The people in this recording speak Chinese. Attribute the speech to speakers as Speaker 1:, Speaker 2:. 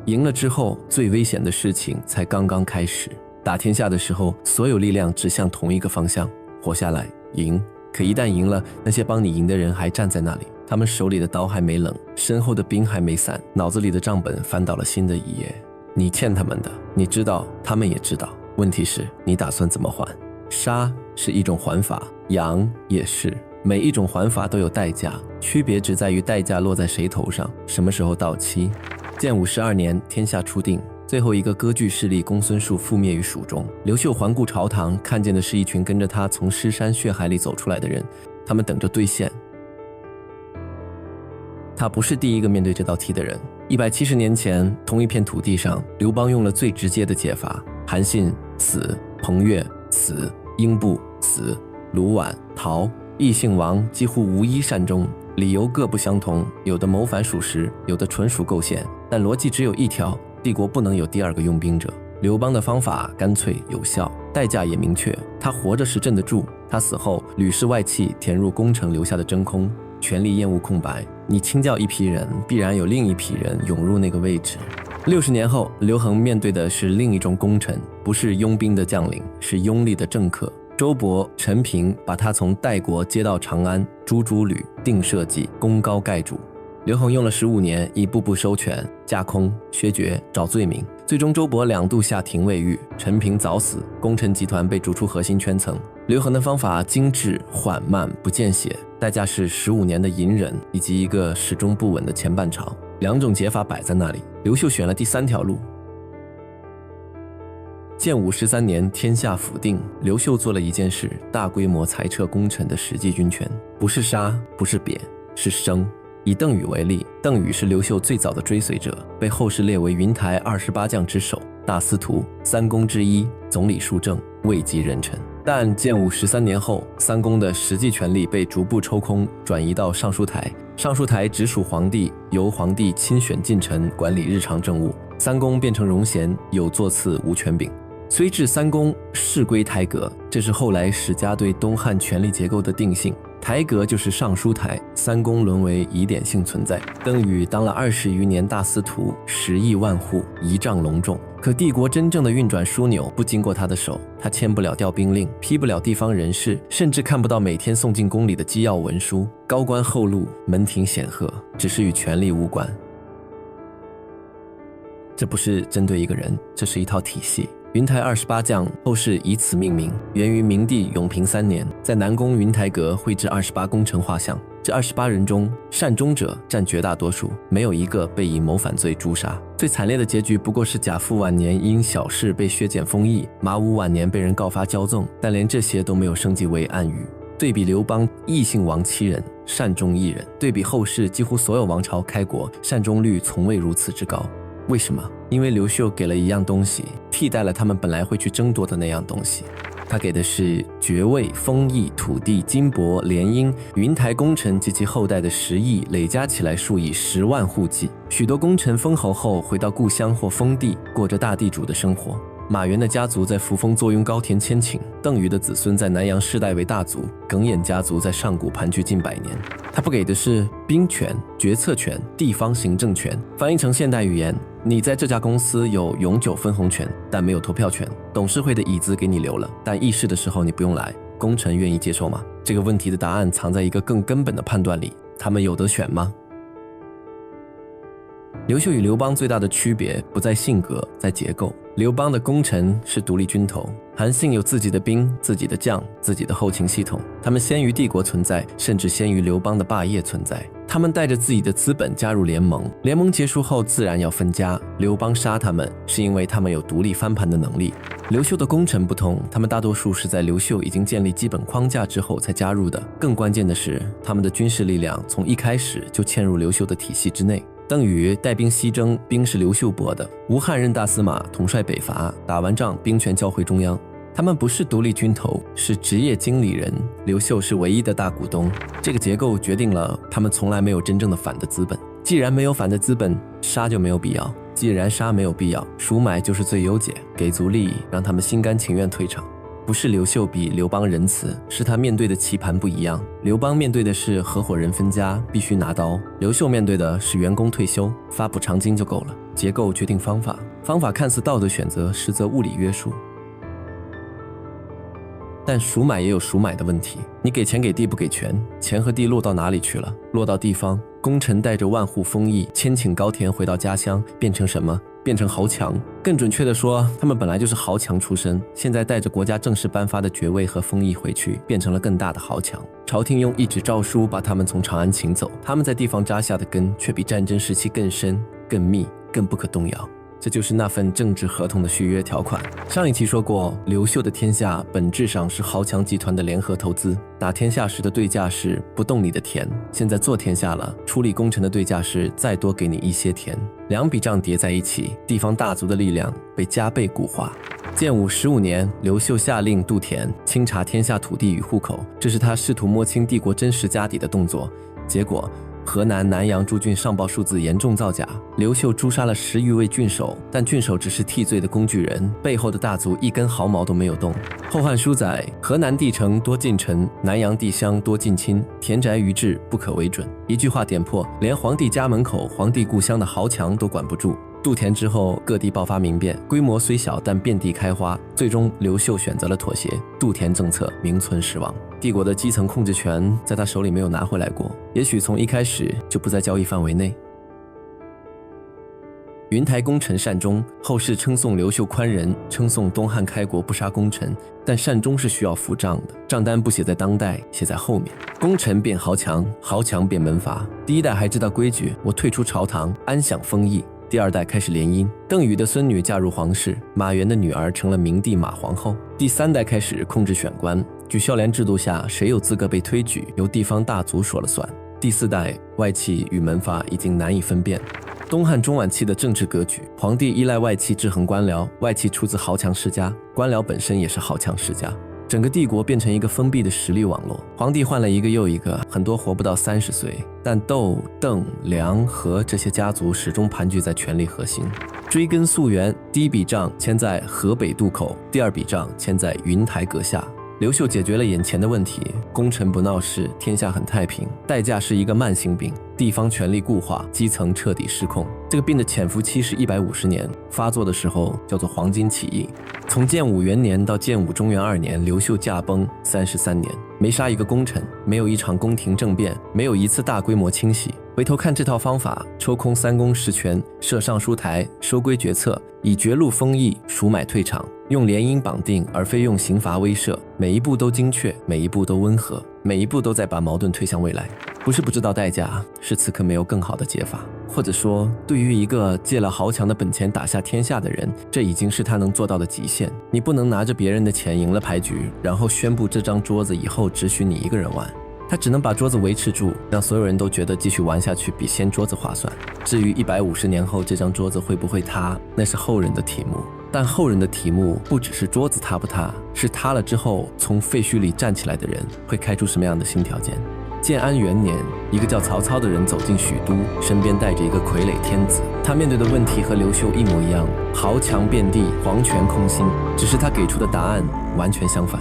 Speaker 1: 赢了之后，最危险的事情才刚刚开始。打天下的时候，所有力量指向同一个方向，活下来，赢。可一旦赢了，那些帮你赢的人还站在那里，他们手里的刀还没冷，身后的兵还没散，脑子里的账本翻到了新的一页。你欠他们的，你知道，他们也知道。问题是，你打算怎么还？杀是一种还法，养也是。每一种还法都有代价，区别只在于代价落在谁头上，什么时候到期。建武12年，天下初定，最后一个割据势力公孙述覆灭于蜀中。刘秀环顾朝堂，看见的是一群跟着他从尸山血海里走出来的人，他们等着兑现。他不是第一个面对这道题的人。170年前，同一片土地上，刘邦用了最直接的解法：韩信死，彭越死，英布死，卢绾逃，异姓王几乎无一善终，理由各不相同，有的谋反属实，有的纯属构陷，但逻辑只有一条：帝国不能有第二个用兵者。刘邦的方法干脆有效，代价也明确，他活着是镇得住，他死后屡试外戚填入宫城留下的真空，权力厌恶空白。你清教一批人，必然有另一批人涌入那个位置。60年后，刘恒面对的是另一种功臣，不是拥兵的将领，是拥立的政客。周勃、陈平把他从代国接到长安，诛诸吕，定社稷，功高盖主。刘恒用了15年，一步步收权、架空、削爵、找罪名，最终周勃2度下廷尉狱，陈平早死，功臣集团被逐出核心圈层。刘恒的方法精致、缓慢、不见血，代价是15年的隐忍以及一个始终不稳的前半朝。2种解法摆在那里，刘秀选了第3条路。建武13年，天下甫定，刘秀做了一件事，大规模裁撤功臣的实际军权，不是杀，不是贬，是生。以邓禹为例，邓禹是刘秀最早的追随者，被后世列为云台28将之首，大司徒，3公之一，总理庶政，位极人臣。但建武13年后，3公的实际权力被逐步抽空，转移到尚书台，尚书台直属皇帝，由皇帝亲选近臣管理日常政务，3公变成荣贤，有座次无权柄。虽至3公，事归台阁，这是后来史家对东汉权力结构的定性。台阁就是尚书台，3公沦为疑点性存在。邓禹当了20余年大司徒，10亿万户，仪仗隆重。可帝国真正的运转枢纽不经过他的手，他签不了调兵令，批不了地方人事，甚至看不到每天送进宫里的机要文书。高官厚禄，门庭显赫，只是与权力无关。这不是针对一个人，这是一套体系。云台28将后世以此命名，源于明帝永平3年，在南宫云台阁绘制28功臣画像。这28人中，善终者占绝大多数，没有一个被以谋反罪诛杀。最惨烈的结局不过是贾父晚年因小事被削减封邑，马武晚年被人告发骄纵，但连这些都没有升级为暗语。对比刘邦异姓王7人，善终1人；对比后世几乎所有王朝开国，善终率从未如此之高。为什么？因为刘秀给了一样东西，替代了他们本来会去争夺的那样东西。他给的是爵位、封邑、土地、金帛、联姻、云台功臣及其后代的10亿，累加起来数以10万户计。许多功臣封侯后回到故乡或封地，过着大地主的生活。马援的家族在扶风坐拥高田千顷，邓禹的子孙在南阳世代为大族，耿弇家族在上古盘踞近100年。他不给的是兵权、决策权、地方行政权。翻译成现代语言，你在这家公司有永久分红权，但没有投票权。董事会的椅子给你留了，但议事的时候你不用来。功臣愿意接受吗？这个问题的答案藏在一个更根本的判断里，他们有得选吗？刘秀与刘邦最大的区别不在性格，在结构。刘邦的功臣是独立军头，韩信有自己的兵、自己的将、自己的后勤系统，他们先于帝国存在，甚至先于刘邦的霸业存在。他们带着自己的资本加入联盟，联盟结束后自然要分家。刘邦杀他们是因为他们有独立翻盘的能力。刘秀的功臣不同，他们大多数是在刘秀已经建立基本框架之后才加入的。更关键的是，他们的军事力量从一开始就嵌入刘秀的体系之内。邓禹带兵西征，兵是刘秀拨的，吴汉任大司马，统帅北伐，打完仗兵权交回中央。他们不是独立军头，是职业经理人，刘秀是唯一的大股东。这个结构决定了他们从来没有真正的反的资本。既然没有反的资本，杀就没有必要；既然杀没有必要，赎买就是最优解，给足利益，让他们心甘情愿退场。不是刘秀比刘邦仁慈，是他面对的棋盘不一样。刘邦面对的是合伙人分家，必须拿刀；刘秀面对的是员工退休，发补偿金就够了。结构决定方法，方法看似道德选择，实则物理约束。但赎买也有赎买的问题，你给钱给地不给权，钱和地落到哪里去了？落到地方，功臣带着万户封邑，千顷高田回到家乡，变成什么？变成豪强。更准确地说，他们本来就是豪强出身，现在带着国家正式颁发的爵位和封邑回去，变成了更大的豪强。朝廷用一纸诏书把他们从长安请走，他们在地方扎下的根却比战争时期更深、更密、更不可动摇。这就是那份政治合同的续约条款。上一期说过，刘秀的天下本质上是豪强集团的联合投资。打天下时的对价是不动你的田，现在做天下了，处理工程的对价是再多给你一些田。两笔账叠在一起，地方大族的力量被加倍固化。建武15年，刘秀下令渡田，清查天下土地与户口，这是他试图摸清帝国真实家底的动作。结果河南南阳诸郡上报数字严重造假，刘秀诛杀了10余位郡守，但郡守只是替罪的工具人，背后的大族一根毫毛都没有动。后汉书载，河南地城多近臣，南阳地乡多近亲，田宅余制不可为准。一句话点破，连皇帝家门口、皇帝故乡的豪强都管不住。渡田之后，各地爆发民变，规模虽小但遍地开花，最终刘秀选择了妥协，渡田政策名存实亡。帝国的基层控制权在他手里没有拿回来过，也许从一开始就不在交易范围内。云台功臣善终，后世称颂刘秀宽仁，称颂东汉开国不杀功臣，但善终是需要付账的，账单不写在当代，写在后面。功臣变豪强，豪强变门阀。第一代还知道规矩，我退出朝堂，安享封邑。第二代开始联姻，邓禹的孙女嫁入皇室，马援的女儿成了明帝马皇后。第三代开始控制选官，举孝廉制度下，谁有资格被推举，由地方大族说了算。第四代，外戚与门阀已经难以分辨。东汉中晚期的政治格局，皇帝依赖外戚制衡官僚，外戚出自豪强世家，官僚本身也是豪强世家。整个帝国变成一个封闭的实力网络，皇帝换了一个又一个，很多活不到30岁，但窦、邓、梁、何这些家族始终盘踞在权力核心。追根溯源，第一笔账签在河北渡口，第二笔账签在云台阁下。刘秀解决了眼前的问题，功臣不闹事，天下很太平，代价是一个慢性病，地方权力固化，基层彻底失控。这个病的潜伏期是150年，发作的时候叫做黄巾起义。从建武元年到建武中元2年，刘秀驾崩33年，没杀一个功臣，没有一场宫廷政变，没有一次大规模清洗。回头看这套方法，抽空3公10权，设尚书台，收归决策，以绝路封邑，赎买退场，用联姻绑定而非用刑罚威慑，每一步都精确，每一步都温和，每一步都在把矛盾推向未来。不是不知道代价，是此刻没有更好的解法。或者说，对于一个借了豪强的本钱打下天下的人，这已经是他能做到的极限。你不能拿着别人的钱赢了牌局，然后宣布这张桌子以后只许你一个人玩。他只能把桌子维持住，让所有人都觉得继续玩下去比掀桌子划算。至于150年后这张桌子会不会塌，那是后人的题目。但后人的题目不只是桌子塌不塌，是塌了之后从废墟里站起来的人会开出什么样的新条件。建安元年，一个叫曹操的人走进许都，身边带着一个傀儡天子。他面对的问题和刘秀一模一样，豪强遍地，皇权空心，只是他给出的答案完全相反。